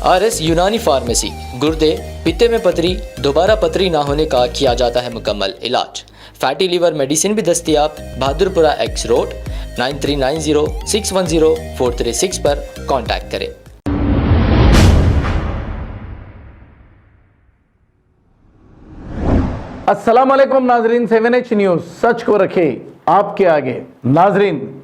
RS Unani pharmacy, गुर्दे, पित्ते में पथरी, दोबारा पथरी ना होने का किया जाता है मुकम्मल इलाज। फैटी लीवर मेडिसिन भी दस्तियाब। बहादुरपुरा X रोड 9390610436 पर कांटेक्ट करें। अस्सलाम वालेकुम नाजरीन, 7H न्यूज़ सच को रखे आपके आगे। नाजरीन,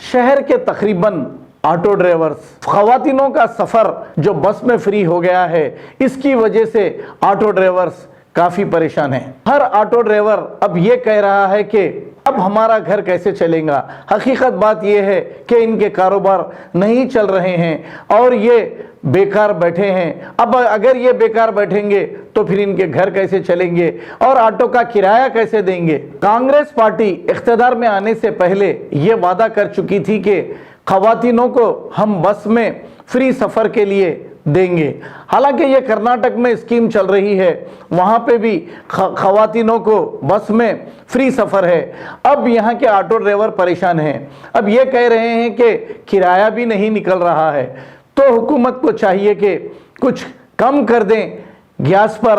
शहर के तकरीबन ऑटो ड्राइवर्स, ख़वातीनों का सफ़र जो बस में फ्री हो गया है, इसकी वजह से ऑटो ड्राइवर्स काफ़ी परेशान हैं। हर ऑटो ड्राइवर अब ये कह रहा है कि अब हमारा घर कैसे चलेगा। हकीकत बात यह है कि इनके कारोबार नहीं चल रहे हैं और ये बेकार बैठे हैं। अब अगर ये बेकार बैठेंगे तो फिर इनके घर कैसे चलेंगे और ऑटो का किराया कैसे देंगे। कांग्रेस पार्टी इख्तियार में आने से पहले ये वादा कर चुकी थी कि ख़वातीनों को हम बस में फ्री सफ़र के लिए देंगे। हालांकि ये कर्नाटक में स्कीम चल रही है, वहाँ पे भी ख़वातीनों को बस में फ्री सफ़र है। अब यहाँ के ऑटो ड्राइवर परेशान हैं। अब ये कह रहे हैं कि किराया भी नहीं निकल रहा है, तो हुकूमत को चाहिए कि कुछ कम कर दें गैस पर।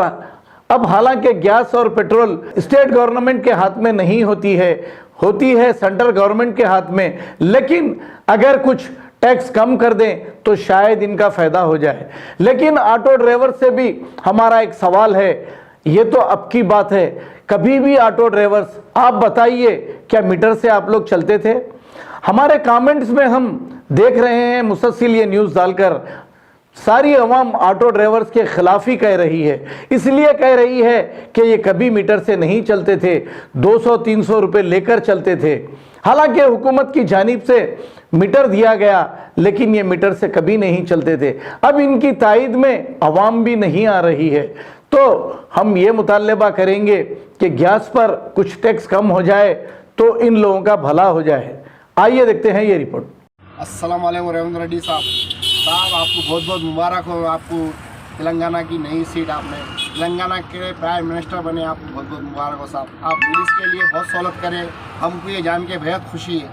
अब हालांकि गैस और पेट्रोल स्टेट गवर्नमेंट के हाथ में नहीं होती है सेंट्रल गवर्नमेंट के हाथ में, लेकिन अगर कुछ टैक्स कम कर दें तो शायद इनका फ़ायदा हो जाए। लेकिन ऑटो ड्राइवर से भी हमारा एक सवाल है, ये तो अब की बात है, कभी भी ऑटो ड्राइवर्स आप बताइए क्या मीटर से आप लोग चलते थे? हमारे कमेंट्स में हम देख रहे हैं मुसलसल ये न्यूज़ डालकर सारी अवाम ऑटो ड्राइवर्स के खिलाफ ही कह रही है। इसलिए कह रही है कि ये कभी मीटर से नहीं चलते थे, 200-300 रुपये लेकर चलते थे। हालांकि हुकूमत की जानिब से मीटर दिया गया, लेकिन ये मीटर से कभी नहीं चलते थे। अब इनकी तायद में अवाम भी नहीं आ रही है, तो हम ये मुतालबा करेंगे कि गैस पर कुछ टैक्स कम हो जाए तो इन लोगों का भला हो जाए। आइए देखते हैं ये रिपोर्ट। अस्सलाम वालेकुम रेवंत रेड्डी साहब, आपको बहुत बहुत मुबारक हो। आपको तेलंगाना की नई सीट, आपने तेलंगाना के प्राइम मिनिस्टर बने, आपको बहुत बहुत मुबारक हो साहब। आप लेडीज़ के लिए बहुत सहूलत करें, हमको ये जान के बेहद खुशी है।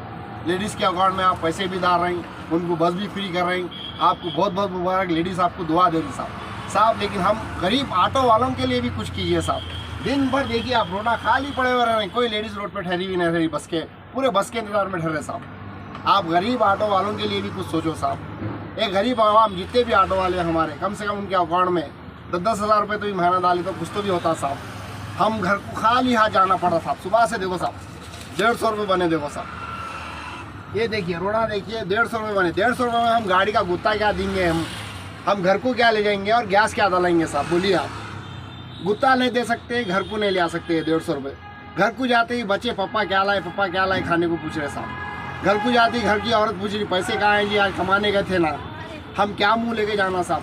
लेडीज़ के अकाउंट में आप पैसे भी डाल रही, उनको बस भी फ्री कर रही, आपको बहुत बहुत मुबारक। लेडीज़ आपको दुआ दे रही साहब। लेकिन हम गरीब ऑटो वालों के लिए भी कुछ कीजिए साहब। दिन भर देखिए आप रोडा खाली पड़े हुए रह रहे, कोई लेडीज़ रोड पर ठहरी भी नहीं रही, बस के पूरे बस के इंतजार में ठहरे साहब। आप गरीब ऑटो वालों के लिए भी कुछ सोचो साहब। एक गरीब आवाम जितने भी ऑटो वाले हमारे, कम से कम उनके अकाउंट में 10-10 हज़ार रुपये तो भी महीना डाली तो कुछ तो भी होता साहब। हम घर को खाली हाथ जाना पड़ा साहब। सुबह से देखो साहब 150 रुपये बने, देखो साहब ये देखिए रोड़ा देखिए 150 रुपये बने। 150 रुपये में हम गाड़ी का गुत्ता क्या देंगे, हम घर को क्या ले जाएंगे और गैस क्या डालेंगे साहब? बोलिए आप। गुत्ता नहीं दे सकते, घर को नहीं ले आ सकते 150 रुपये। घर को जाते ही बच्चे पापा क्या लाए खाने को पूछ रहे साहब। घर को जाती घर की औरत पूछ रही पैसे कहाँ हैं जी, आज कमाने गए थे ना। हम क्या मुंह लेके जाना साहब?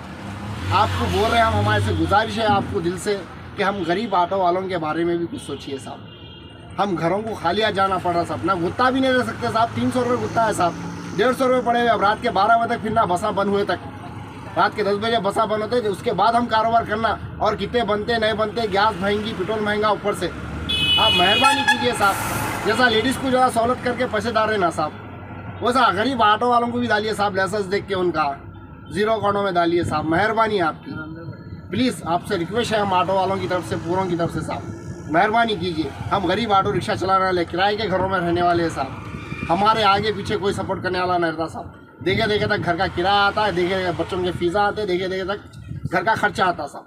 आपको बोल रहे हैं हम, हमारे से गुजारिश है आपको दिल से कि हम गरीब ऑटो वालों के बारे में भी कुछ सोचिए साहब। हम घरों को खाली आज जाना पड़ रहा साहब, ना गुत्ता भी नहीं दे सकते साहब। 300 रुपये गुत्ता है साहब, 150 रुपये पड़े हुए। अब रात के 12 बजे तक फिर ना बसा बंद हुए तक, रात के 10 बजे बसा बंद होते, उसके बाद हम कारोबार करना। और कितने बनते नहीं बनते, गैस महंगी, पेट्रोल महंगा ऊपर से। आप मेहरबानी कीजिए साहब, जैसा लेडीज़ को ज़्यादा सहूलत करके पैसे डाल रहे ना साहब, वैसा गरीब ऑटो वालों को भी डालिए साहब। लाइसेंस देख के उनका 0 अकाउंटों में डालिए साहब। मेहरबानी आपकी, प्लीज़ आपसे रिक्वेस्ट है हम ऑटो वालों की तरफ से, पूरों की तरफ से साहब, मेहरबानी कीजिए। हम गरीब ऑटो रिक्शा चलाने वाले, किराए के घरों में रहने वाले हैं साहब। हमारे आगे पीछे कोई सपोर्ट करने वाला नहीं रहता साहब। देखे देखे तक घर का किराया आता है, देखे बच्चों के फीसा आते, देखे देखे तक घर का खर्चा आता साहब।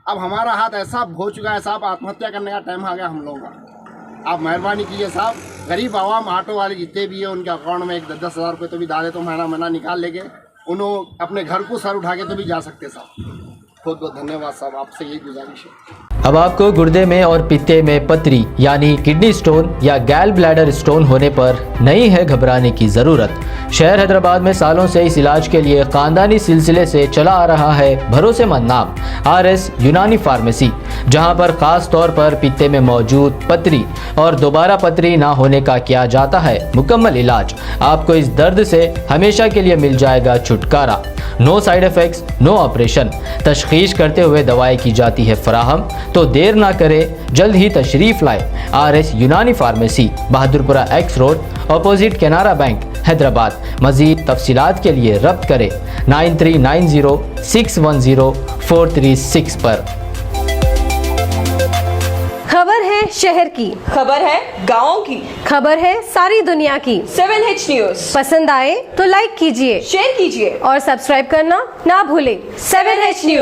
अब हमारा हाथ ऐसा हो चुका है साहब, आत्महत्या करने का टाइम आ गया हम लोगों का। आप मेहरबानी कीजिए साहब। गरीब आवाम ऑटो वाले जितने भी हैं उनके अकाउंट में 10-10 हज़ार रुपये तो भी डाले तो महीना निकाल लेके उन्होंने अपने घर को सर उठा के तो भी जा सकते साहब। बहुत बहुत धन्यवाद साहब, आपसे यही गुजारिश है। अब आपको गुर्दे में और पित्ते में पथरी यानी किडनी स्टोन या गैल ब्लैडर स्टोन होने पर नहीं है घबराने की ज़रूरत। शहर हैदराबाद में सालों से इस इलाज के लिए ख़ानदानी सिलसिले से चला आ रहा है भरोसेमंद नाम RS यूनानी फार्मेसी, जहां पर ख़ास तौर पर पित्ते में मौजूद पथरी और दोबारा पथरी ना होने का किया जाता है मुकम्मल इलाज। आपको इस दर्द से हमेशा के लिए मिल जाएगा छुटकारा। No side effects, no operation. तशखीस करते हुए दवाएं की जाती है फराहम, तो देर ना करें, जल्द ही तशरीफ लाए RS Unani pharmacy, Bahadurpura X road, opposite Canara bank, Hyderabad. मजीद तफसीलात के लिए रब्त करें 9390610436 पर। खबर है शहर की, खबर है गाँव की, खबर है सारी दुनिया की। 7H न्यूज पसंद आए तो लाइक कीजिए, शेयर कीजिए और सब्सक्राइब करना ना भूलें। 7H news.